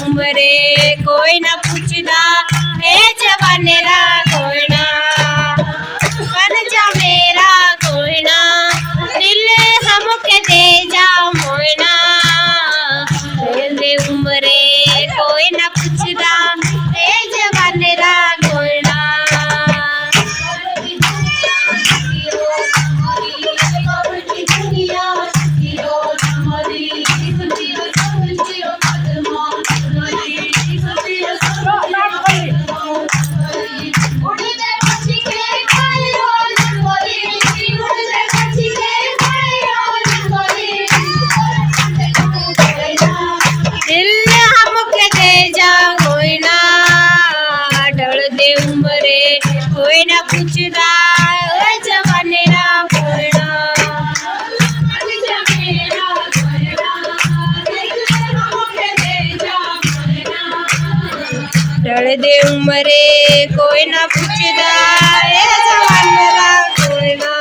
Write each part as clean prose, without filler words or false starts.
उमरे कोई ना पूछदा ए जवानेरा कोई ना बन जा मेरा कोई ना दिल हमके दे जा मोयना दे उमरे कोई ना पूछदा ए जवानेरा कोई ना कोई ना पूछदा जवानेरा कोई ना ढल दे उमरे कोई ना पूछदा जवानेरा कोई ना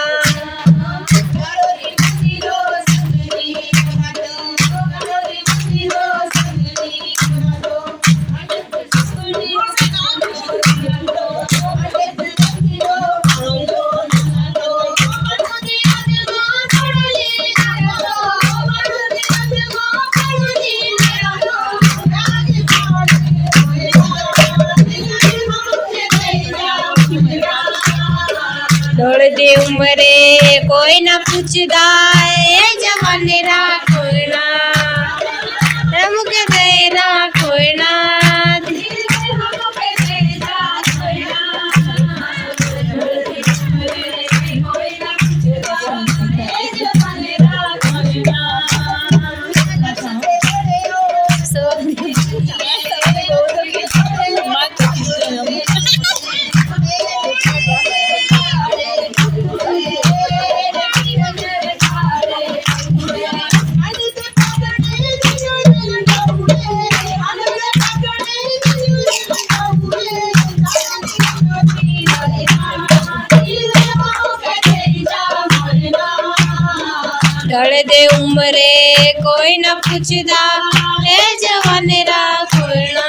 ढोल दे उमरे कोई ना पूछदा जवानेरा कोई ना हमके देना कोई ना ढल दे उमरे कोई ना पूछदा ए जवानेरा कोई ना।